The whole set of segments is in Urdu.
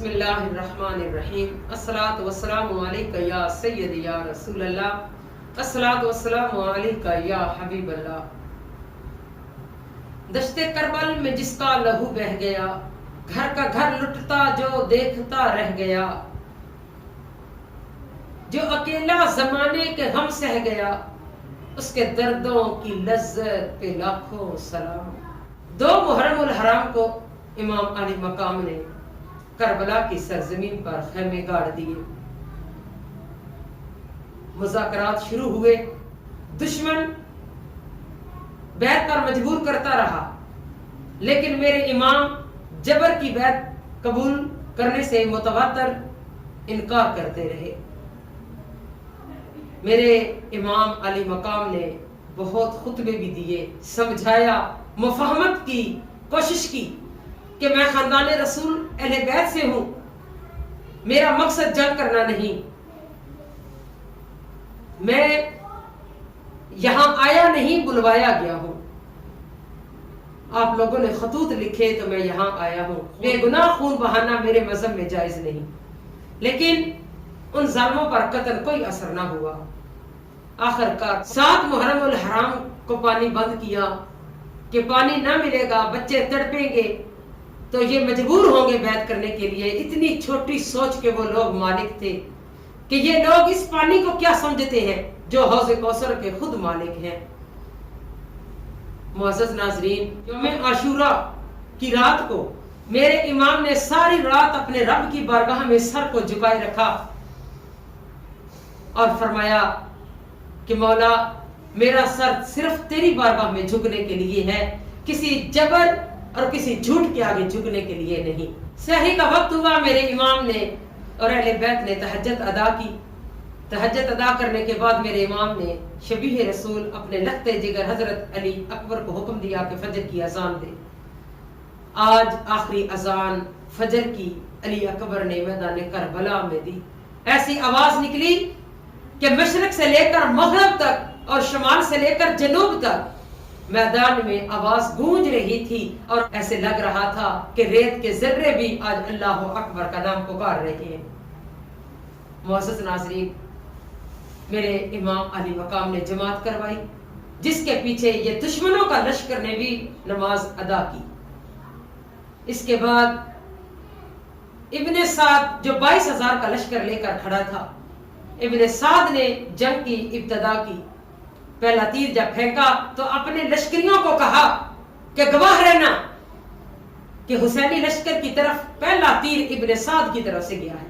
بسم اللہ الرحمن الرحیم الصلاۃ والسلام علیک یا سید یا رسول اللہ الصلاۃ والسلام علیک یا حبیب اللہ۔ دشت کربل میں جس کا لہو بہہ گیا، گھر کا گھر لٹتا جو دیکھتا رہ گیا، جو اکیلا زمانے کے غم سہ گیا، اس کے دردوں کی لذت پہ لاکھوں سلام۔ 2 محرم الحرام کو امام علی مقام نے کربلا کی سرزمین پر خیمے گاڑ دیے۔ مذاکرات شروع ہوئے، دشمن بیعت پر مجبور کرتا رہا، لیکن میرے امام جبر کی بیعت قبول کرنے سے متواتر انکار کرتے رہے۔ میرے امام علی مقام نے بہت خطبے بھی دیے، سمجھایا، مفاہمت کی کوشش کی کہ میں خاندان رسول اہل بیت سے ہوں، میرا مقصد جنگ کرنا نہیں، میں یہاں آیا نہیں بلوایا گیا ہوں، آپ لوگوں نے خطوط لکھے تو میں یہاں آیا ہوں، بے گناہ خون بہانا میرے مذہب میں جائز نہیں۔ لیکن ان ظالموں پر قتل کوئی اثر نہ ہوا۔ آخر کار 7 محرم الحرام کو پانی بند کیا کہ پانی نہ ملے گا، بچے تڑپیں گے تو یہ مجبور ہوں گے بیعت کرنے کے لیے۔ اتنی چھوٹی سوچ کے وہ لوگ مالک تھے کہ یہ لوگ اس پانی کو کیا سمجھتے ہیں جو حوض کوثر کے خود مالک ہیں۔ معزز ناظرین، یوم عاشورہ کی رات کو میرے امام نے ساری رات اپنے رب کی بارگاہ میں سر کو جھکائے رکھا اور فرمایا کہ مولا، میرا سر صرف تیری بارگاہ میں جھکنے کے لیے ہے، کسی جبر اور کسی جھوٹ کے آگے جھکنے کے لیے نہیں۔ سحری کا وقت ہوا، میرے امام نے اور اہل بیت نے تہجد ادا کی۔ تہجد ادا کرنے کے بعد میرے امام نے شبیہ رسول اپنے لختے جگر حضرت علی اکبر کو حکم دیا کہ فجر کی اذان دے۔ آج آخری اذان فجر کی علی اکبر نے میدان کربلا میں دی۔ ایسی آواز نکلی کہ مشرق سے لے کر مغرب تک اور شمال سے لے کر جنوب تک میدان میں آواز گونج رہی تھی، اور ایسے لگ رہا تھا کہ ریت کے ذرے بھی آج اللہ اکبر کا نام پکار رہے ہیں۔ معزز ناظرین، میرے امام علی مقام نے جماعت کروائی، جس کے پیچھے یہ دشمنوں کا لشکر نے بھی نماز ادا کی۔ اس کے بعد ابن سعد جو 22,000 کا لشکر لے کر کھڑا تھا، ابن سعد نے جنگ کی ابتدا کی۔ پہلا تیر جب پھینکا تو اپنے لشکریوں کو کہا کہ گواہ رہنا کہ حسینی لشکر کی طرف پہلا تیر ابن سعد کی طرف سے گیا ہے۔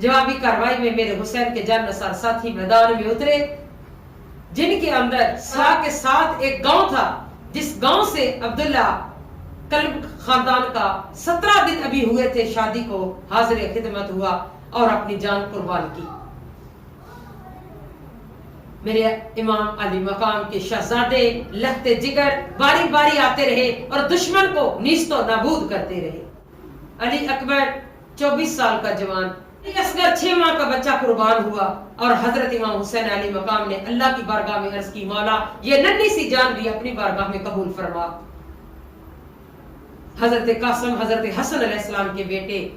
جوابی کارروائی میں میرے حسین کے جاننثار ساتھی میدان میں اترے، جن کے اندر سلا کے ساتھ ایک گاؤں تھا، جس گاؤں سے عبداللہ کلب خاندان کا 17 دن ابھی ہوئے تھے شادی کو حاضر خدمت ہوا اور اپنی جان قربان کی۔ میرے امام علی مقام کے شہزادے لختے جگر باری باری آتے رہے اور دشمن کو نیست و نابود کرتے رہے۔ علی اکبر 24 سال کا جوان، اصغر 6 ماہ کا بچہ قربان ہوا، اور حضرت امام حسین علی مقام نے اللہ کی بارگاہ میں عرض کی، مولا یہ ننھی سی جان بھی اپنی بارگاہ میں قبول فرما۔ حضرت قاسم حضرت حسن علیہ السلام کے بیٹے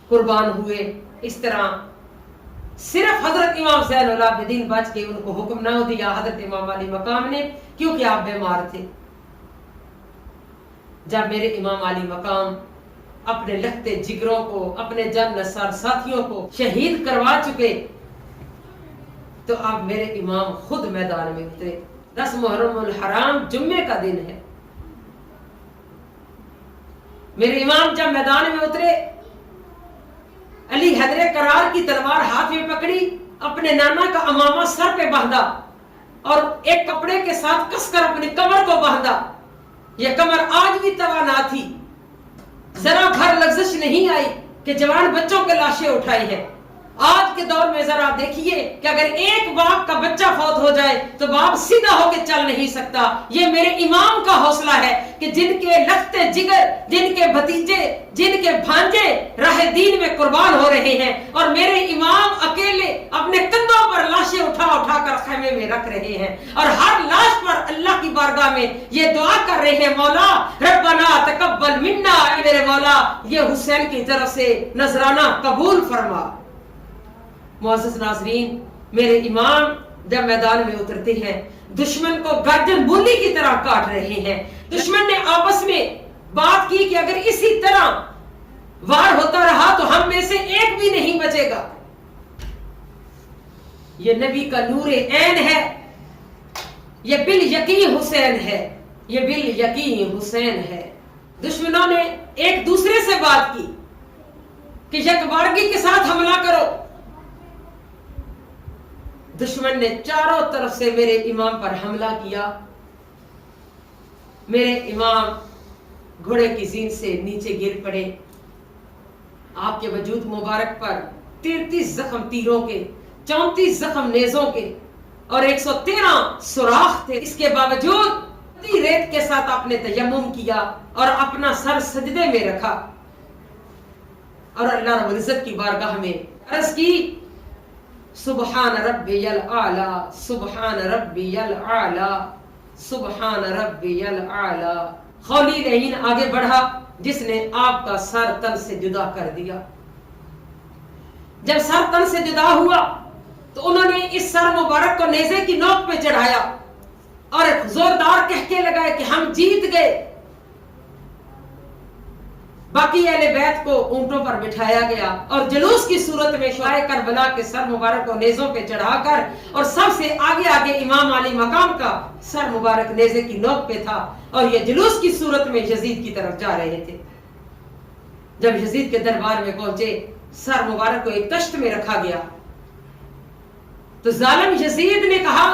قربان ہوئے۔ اس طرح صرف حضرت امام زین العابدین بچ کے، ان کو حکم نہ دیا حضرت امام علی مقام نے، کیونکہ آپ بیمار تھے۔ جب میرے امام علی مقام اپنے لختے جگروں کو، اپنے جاننثار ساتھیوں کو شہید کروا چکے تو اب میرے امام خود میدان میں اترے۔ 10 محرم الحرام جمعے کا دن ہے۔ میرے امام جب میدان میں اترے، علی حیدر کرار کی تلوار ہاتھ میں پکڑی، اپنے نانا کا امامہ سر پہ باندھا اور ایک کپڑے کے ساتھ کس کر اپنی کمر کو باندھا۔ یہ کمر آج بھی توانا تھی، ذرا بھر لغزش نہیں آئی کہ جوان بچوں کے لاشیں اٹھائی ہیں۔ آج کے دور میں ذرا دیکھیے کہ اگر ایک باپ کا بچہ فوت ہو جائے تو باپ سیدھا ہو کے چل نہیں سکتا. یہ میرے امام کا حوصلہ ہے کہ جن کے لختے جگر، جن کے بھتیجے، جن کے بھانجے راہ دین میں قربان ہو رہے ہیں، اور میرے امام اکیلے اپنے کندھوں پر لاشیں اٹھا اٹھا کر خیمے میں رکھ رہے ہیں، اور ہر لاش پر اللہ کی بارگاہ میں یہ دعا کر رہے ہیں، مولا ربنا تقبل منا، میرے مولا یہ حسین کی طرف سے نذرانہ قبول فرما. معزز ناظرین، میرے امام جب میدان میں اترتے ہیں دشمن کو گردن مولی کی طرح کاٹ رہے ہیں. دشمن نے آپس میں بات کی کہ اگر اسی طرح وار ہوتا رہا تو ہم میں سے ایک بھی نہیں بچے گا. یہ نبی کا نور عین ہے، یہ بالیقین حسین ہے، یہ بالیقین حسین ہے. دشمنوں نے ایک دوسرے سے بات کی کہ یکبارگی کے ساتھ حملہ کرو. دشمن نے چاروں طرف سے میرے امام پر حملہ کیا. میرے امام گھوڑے کی زین سے نیچے گر پڑے. آپ کے وجود مبارک پر 33 زخم تیروں کے، 34 زخم نیزوں کے اور 113 سوراخ تھے. اس کے باوجود ریت کے ساتھ آپ نے تیمم کیا اور اپنا سر سجدے میں رکھا اور اللہ رب العزت کی بارگاہ میں عرض کی، سبحان ربی الاعلی، سبحان ربی الاعلی، سبحان ربی الاعلی. خولی لعین آگے بڑھا جس نے آپ کا سر تن سے جدا کر دیا. جب سر تن سے جدا ہوا تو انہوں نے اس سر مبارک کو نیزے کی نوک پہ چڑھایا اور زوردار کہکے لگائے کہ ہم جیت گئے. باقی اہل بیت کو اونٹوں پر بٹھایا گیا اور جلوس کی صورت میں شہدائے کربلا کے سر مبارک کو نیزوں پہ چڑھا کر، اور سب سے آگے آگے امام علی مقام کا سر مبارک نیزے کی نوک پہ تھا اور یہ جلوس کی صورت میں یزید کی طرف جا رہے تھے. جب یزید کے دربار میں پہنچے، سر مبارک کو ایک تشت میں رکھا گیا تو ظالم یزید نے کہا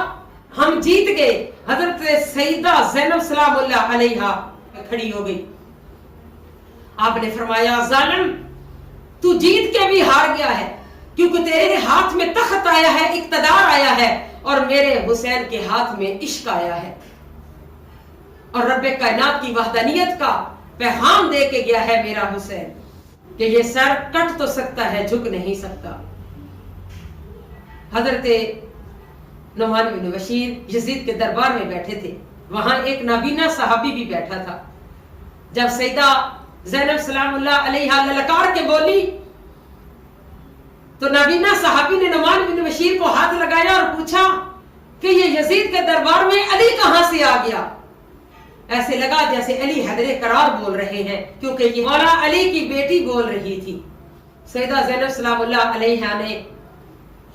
ہم جیت گئے. حضرت سیدہ زینب سلام اللہ علیہا کھڑی ہو گئی. آپ نے فرمایا ظالم تو جیت کے بھی ہار گیا ہے، کیونکہ تیرے ہاتھ میں تخت آیا ہے، اقتدار آیا ہے، اور میرے حسین کے ہاتھ میں عشق آیا ہے اور رب کائنات کی وحدانیت کا پیغام دے کے گیا ہے میرا حسین کہ یہ سر کٹ تو سکتا ہے، جھک نہیں سکتا. حضرت نعمان بن بشیر یزید کے دربار میں بیٹھے تھے. وہاں ایک نابینا صحابی بھی بیٹھا تھا. جب سیدہ زینب سلام اللہ علیہا للکار کے بولی تو نابینا صحابی نے نعمان بن بشیر کو ہاتھ لگایا اور پوچھا کہ یہ یزید کے دربار میں علی کہاں سے آ گیا. ایسے لگا جیسے علی حیدر کرار بول رہے ہیں، کیونکہ یہ مولا علی کی بیٹی بول رہی تھی. سیدہ زینب سلام اللہ علیہا نے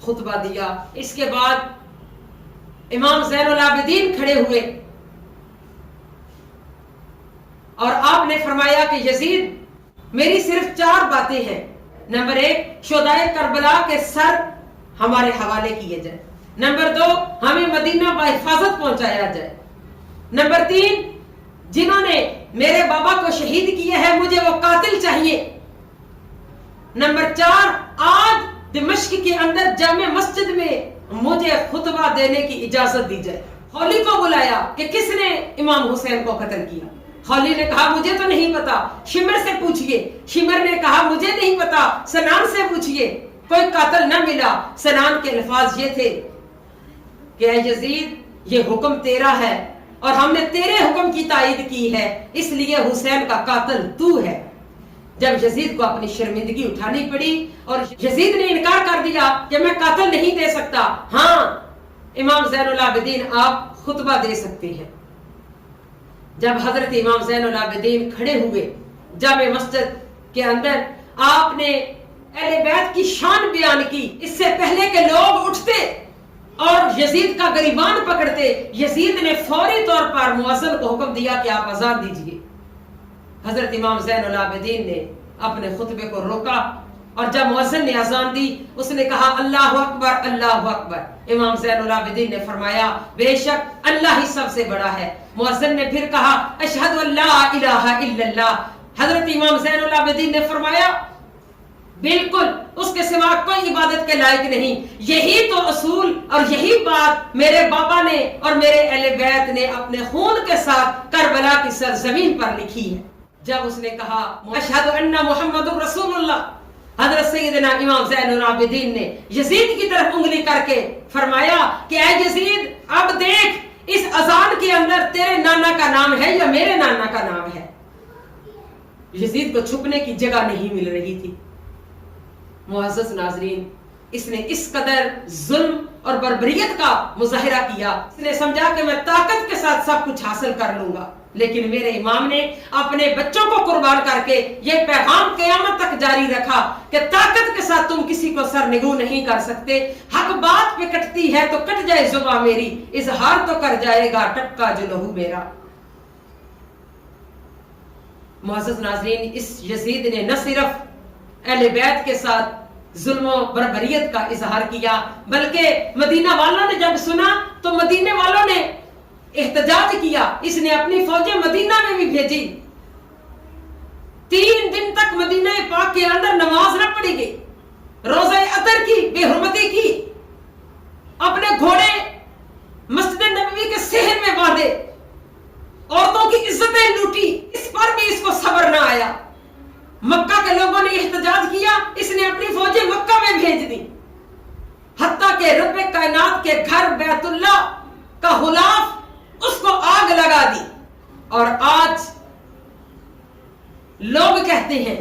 خطبہ دیا. اس کے بعد امام زین العابدین کھڑے ہوئے اور آپ نے فرمایا کہ یزید میری صرف 4 باتیں ہیں. نمبر 1، شہدائے کربلا کے سر ہمارے حوالے کیے جائیں. نمبر 2، ہمیں مدینہ بحفاظت پہنچایا جائے. نمبر 3، جنہوں نے میرے بابا کو شہید کیا ہے مجھے وہ قاتل چاہیے. نمبر 4، آج دمشق کے اندر جامع مسجد میں مجھے خطبہ دینے کی اجازت دی جائے. خولی کو بلایا کہ کس نے امام حسین کو قتل کیا. خولی نے کہا مجھے تو نہیں پتا، شمر سے پوچھئے. شمر نے کہا مجھے نہیں پتا، سنان سے پوچھئے. کوئی قاتل نہ ملا. سنان کے الفاظ یہ تھے کہ اے یزید یہ حکم تیرا ہے اور ہم نے تیرے حکم کی تائید کی ہے، اس لیے حسین کا قاتل تو ہے. جب یزید کو اپنی شرمندگی اٹھانی پڑی اور یزید نے انکار کر دیا کہ میں قاتل نہیں دے سکتا، ہاں امام زین العابدین آپ خطبہ دے سکتے ہیں. جب حضرت امام زین العابدین کھڑے ہوئے جامع مسجد کے اندر، آپ نے اہل بیت کی شان بیان کی. اس سے پہلے کہ لوگ اٹھتے اور یزید کا گریبان پکڑتے، یزید نے فوری طور پر مؤذن کو حکم دیا کہ آپ اذان دیجئے. حضرت امام زین العابدین نے اپنے خطبے کو روکا اور جب مؤذن نے اذان دی اس نے کہا اللہ اکبر اللہ اکبر. امام زین العابدین نے فرمایا بے شک اللہ ہی سب سے بڑا ہے. مؤذن نے پھر کہا اشہد ان لا الہ الا اللہ. حضرت امام زین العابدین نے فرمایا بالکل اس کے سوا کوئی عبادت کے لائق نہیں. یہی تو اصول اور یہی بات میرے بابا نے اور میرے اہل بیت نے اپنے خون کے ساتھ کربلا کی سرزمین پر لکھی ہے. جب اس نے کہا اشہد ان محمد رسول اللہ، حضرت سیدنا امام زین العابدین نے یزید کی طرف انگلی کر کے فرمایا کہ اے یزید اب دیکھ اس اذان کے اندر تیرے نانا کا نام ہے یا میرے نانا کا نام ہے. یزید کو چھپنے کی جگہ نہیں مل رہی تھی. معزز ناظرین، اس نے اس قدر ظلم اور بربریت کا مظاہرہ کیا. اس نے سمجھا کہ میں طاقت کے ساتھ سب کچھ حاصل کر لوں گا، لیکن میرے امام نے اپنے بچوں کو قربان کر کے یہ پیغام قیامت تک جاری رکھا کہ طاقت کے ساتھ تم کسی کو سرنگو نہیں کر سکتے. حق بات پہ کٹتی ہے تو کٹ جائے زباں میری، اظہار تو کر جائے گا ٹپکا جو لہو میرا. معزز ناظرین، اس یزید نے نہ صرف اہل بیت کے ساتھ ظلم و بربریت کا اظہار کیا، بلکہ مدینہ والوں نے جب سنا تو مدینے والوں نے احتجاج کیا. اس نے اپنی فوجیں مدینہ میں بھی بھیجی. 3 دن تک مدینہ پاک کے اندر نماز نہ پڑھی گئی، روزہ عطر کی بے حرمتی کی، اپنے گھوڑے مسجد نبوی کے صحن میں باندھے، عورتوں کی عزتیں لوٹی. اس پر بھی اس کو صبر نہ آیا. مکہ کے لوگوں نے احتجاج کیا، اس نے اپنی فوجیں مکہ میں بھیج دی، حتیٰ کہ رب کائنات کے گھر بیت اللہ کا غلاف اس کو آگ لگا دی. اور آج لوگ کہتے ہیں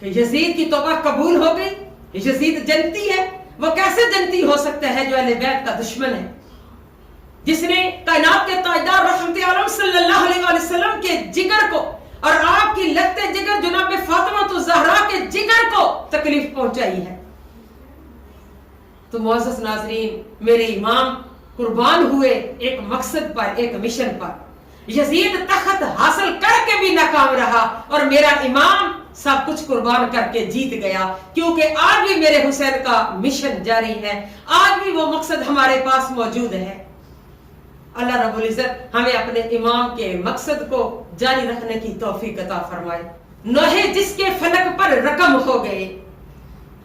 کہ یزید کی توبہ قبول ہو گئی، یزید جنتی ہے. وہ کیسے جنتی ہو سکتا ہے جو اہل بیت کا دشمن ہے، جس نے کائنات کے تاجدار رحمت عالم صلی اللہ علیہ وسلم کے جگر کو اور آپ کی لگتے جگر جناب فاطمہ الزہرا کے جگر کو تکلیف پہنچائی ہے. تو معزز ناظرین، میرے امام قربان ہوئے ایک مقصد پر، ایک مشن پر. یزید تخت حاصل کر کے بھی ناکام رہا اور میرا امام سب کچھ قربان کر کے جیت گیا، کیونکہ آج بھی میرے حسین کا مشن جاری ہے، آج بھی وہ مقصد ہمارے پاس موجود ہے. اللہ رب العزت ہمیں اپنے امام کے مقصد کو جاری رکھنے کی توفیق عطا فرمائے. نوحے جس کے فلک پر رقم ہو گئے،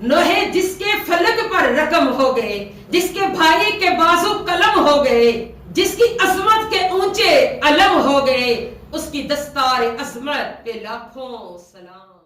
نوحے جس کے فلک پر رقم ہو گئے، جس کے بھائی کے بازو قلم ہو گئے، جس کی عظمت کے اونچے علم ہو گئے، اس کی دستار عظمت پہ لاکھوں سلام.